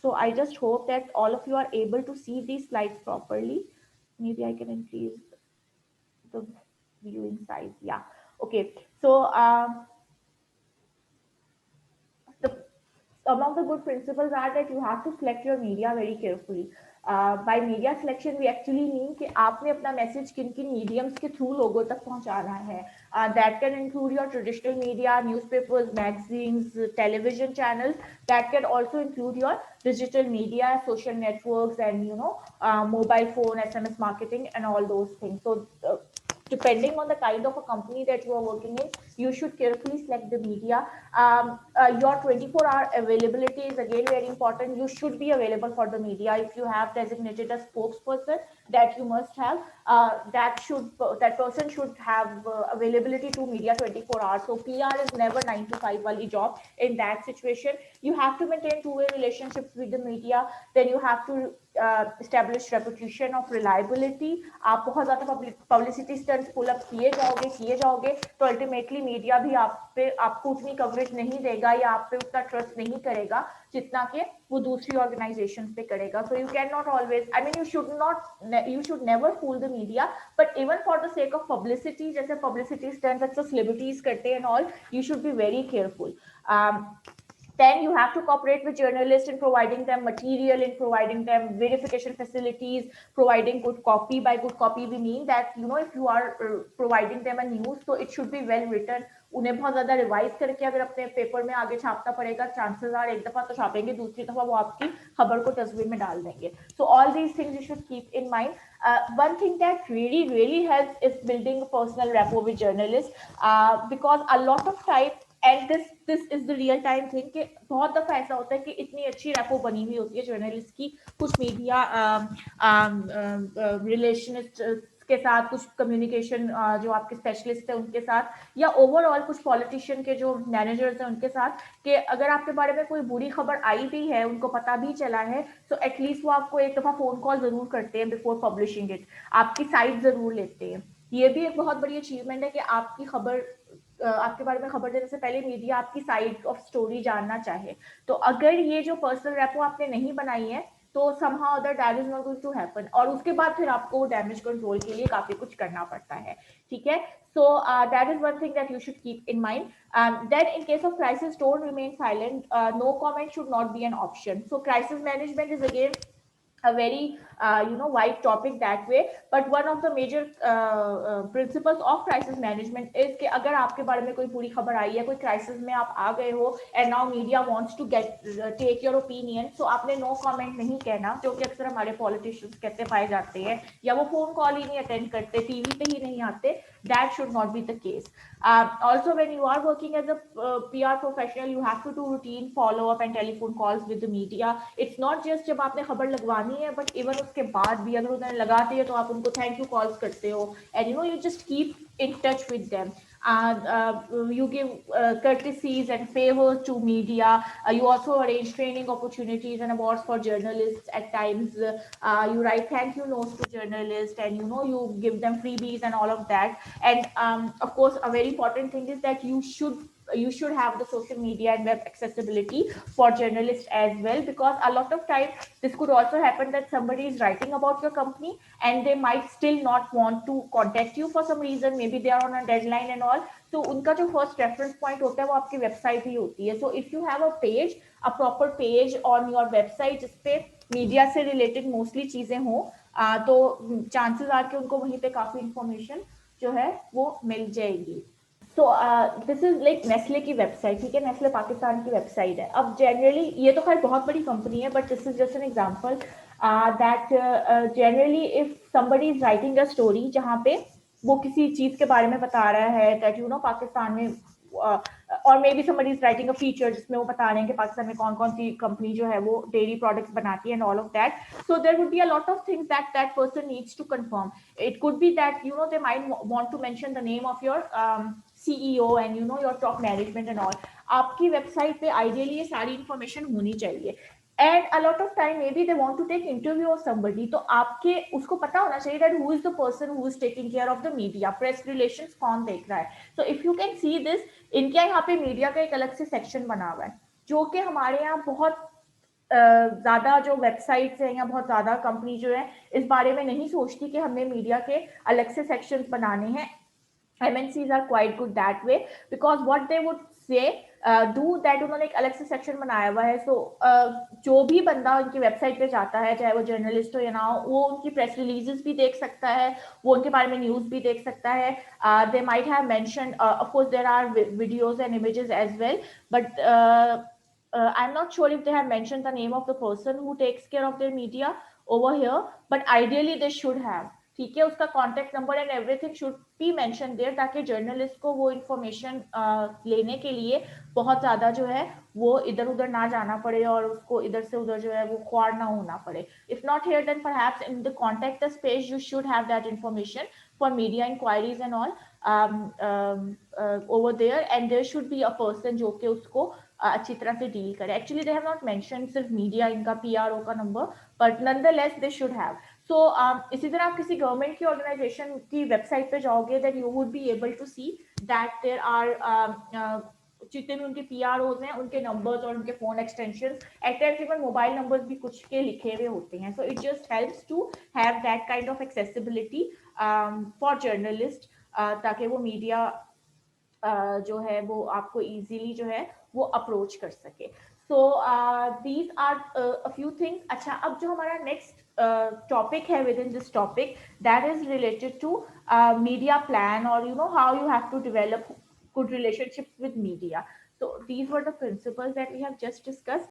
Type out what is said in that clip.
So I just hope that all of you are able to see these slides properly. Maybe I can increase the viewing size. Yeah. Okay. So the some of the good principles are that you have to select your media very carefully. By media selection we actually mean कि आपने अपना message किन किन mediums के through लोगों तक पहुंचाना है. That can include your traditional media, newspapers, magazines, television channels. That can also include your digital media, social networks, and mobile phone, SMS marketing, and all those things. So depending on the kind of a company that you are working in, you should carefully select the media. Your 24-hour availability is again very important. You should be available for the media. If you have designated a spokesperson, that you must have, that person should have availability to media 24 hours. So PR is never 9 to 5 wali job. In that situation, you have to maintain two-way relationships with the media. Then you have to establish reputation of reliability. आप बहुत ज़्यादा publicity stunts pull up किए जाओगे तो ultimately media भी आपको उतनी coverage नहीं देगा या आप पे उतना ट्रस्ट नहीं करेगा जितना कि वो दूसरी ऑर्गेनाइजेशन पे करेगा. So you can not always, I mean you should never fool the media, but even for the sake of publicity, जैसे पब्लिसिटी स्टंट्स अक्सर सेलिब्रिटीज करते हैं and all, you should be very careful. Then you have to cooperate with journalists in providing them material, in providing them verification facilities, providing good copy. By good copy we mean that if you are providing them a news, so it should be well written. उन्हें बहुत ज्यादा revise करके अगर अपने paper में आगे छापना पड़ेगा, chances are एक दफा तो छापेंगे, दूसरी दफा वो आपकी खबर को डस्टबिन में डाल देंगे. So all these things you should keep in mind. One thing that really helps is building a personal rapport with journalists, because a lot of time, and this is the real time thing, कि बहुत दफा ऐसा होता है कि इतनी अच्छी repo बनी हुई होती है जर्नलिस्ट की कुछ मीडिया रिलेशनिस्ट के साथ, कुछ कम्युनिकेशन जो आपके स्पेशलिस्ट है उनके साथ, या ओवरऑल कुछ पॉलिटिशियन के जो मैनेजर्स हैं उनके साथ, कि अगर आपके बारे में कोई बुरी खबर आई भी है, उनको पता भी चला है, तो एटलीस्ट वो आपको एक दफा फोन कॉल जरूर करते हैं बिफोर पब्लिशिंग इट, आपकी साइड जरूर लेते हैं. ये भी एक बहुत बड़ी अचीवमेंट है कि आपकी खबर, आपके बारे में खबर देने से पहले मीडिया आपकी साइड ऑफ स्टोरी जानना चाहे. तो अगर ये जो पर्सनल रेपो आपने नहीं बनाई है, तो somehow that that is not going to happen, और उसके बाद फिर आपको डैमेज कंट्रोल के लिए काफी कुछ करना पड़ता है. ठीक है. So that is one thing that you should keep in mind. Then in case of crisis, don't remain silent. No comment should not be an option. So crisis management is again a very wide topic that way, but one of the major principles of crisis management is कि अगर आपके बारे में कोई बुरी खबर आई है, कोई क्राइसिस में आप आ गए हो, and now media wants to get take your opinion, so आपने नो कमेंट नहीं कहना, जो कि अक्सर हमारे पॉलिटिशियंस कहते पाए जाते हैं, या वो फोन कॉल ही नहीं अटेंड करते, टीवी पे ही नहीं आते. That should not be the case. Also, when you are working as a PR professional, you have to do routine follow up and telephone calls with the media. It's not just जब आपने खबर लगवानी है, but even उसके बाद भी अगर उन्हें लगाती है तो आप उनको थैंक यू कॉल्स करते हो, and you just keep in touch with them. You give courtesies and favors to media. You also arrange training opportunities and awards for journalists at times. You write thank you notes to journalists, and you give them freebies and all of that. And of course, a very important thing is that you should have the social media and web accessibility for journalists as well, because a lot of time this could also happen that somebody is writing about your company and they might still not want to contact you for some reason, maybe they are on a deadline and all. So उनका जो first reference point होता है वो आपकी website ही होती है. So if you have a page, a proper page on your website जिसपे media से रिलेटेड मोस्टली चीजें हों, तो चांसेस आर के उनको वहीं पे काफी इंफॉर्मेशन जो है वो मिल जाएगी. So this is like Nestle की वेबसाइट. ठीक है, नेस्ले पाकिस्तान की वेबसाइट है. अब जनरली ये तो खैर बहुत बड़ी कंपनी है, but this is just an example that generally if somebody is writing a story जहाँ पे वो किसी चीज के बारे में बता रहा है दैट पाकिस्तान में, और may be somebody is writing a feature जिसमें वो बता रहे हैं कि पाकिस्तान में कौन कौन सी कंपनी जो है वो डेयरी प्रोडक्ट्स बनाती है and all of that. So there would be a lot of things that person needs to confirm. It could be that they might want to mention the name of your CEO and your top management and all. आपकी website पे ideally ये सारी information होनी चाहिए. And a lot of time maybe they want to take interview of somebody, तो आपके उसको पता होना चाहिए that who is the person who is taking care of the media, press relations कौन देख रहा है. So if you can see this, इनके यहाँ पे मीडिया का एक अलग से सेक्शन बना हुआ है, जो कि हमारे यहाँ बहुत ज़्यादा जो वेबसाइट्स हैं या बहुत ज़्यादा कंपनी जो है इस बारे में नहीं सोचती कि हमें मीडिया के अलग से सेक्शंस बनाने हैं. MNCs are quite good that way because what they would say do that उन्होंने एक अलग से सेक्शन बनाया हुआ है. सो जो भी बंदा उनकी वेबसाइट पे जाता है, चाहे वो जर्नलिस्ट हो या ना हो, वो उनकी प्रेस रिलीजेस भी देख सकता है, वो उनके बारे में न्यूज़ भी देख सकता है. They might have mentioned, of course there are videos and images as well, but I'm not sure if they have mentioned the name of the person who takes care of their media over here, but ideally they should have. ठीक है, उसका contact number and everything should be mention there, ताकि journalist को वो information लेने के लिए बहुत ज़्यादा जो है वो इधर उधर ना जाना पड़े और उसको इधर से उधर जो है वो ख्वार ना होना पड़े. If not here then perhaps in the contact us page you should have that information for media inquiries and all over there, and there should be a person जो कि उसको अच्छी तरह से डील करे. Actually they have not mention सिर्फ media इनका PRO का नंबर, but nonetheless they should have. So इसी तरह आप किसी गवर्नमेंट की ऑर्गेनाइजेशन की वेबसाइट पे जाओगे, then you would be able to see that there are जितने भी उनके PROs हैं उनके नंबर्स और उनके phone extension at times even mobile numbers भी कुछ के लिखे हुए होते हैं. So it just helps to have that kind of accessibility for journalist, ताकि वो मीडिया जो है वो आपको इजीली जो है वो अप्रोच कर सके. So these are a few things. अच्छा, अब जो हमारा नेक्स्ट टॉपिक है with in this topic, that is related to media plan, और you know how you have to develop good relationships with media. So these were the principles that we have just discussed.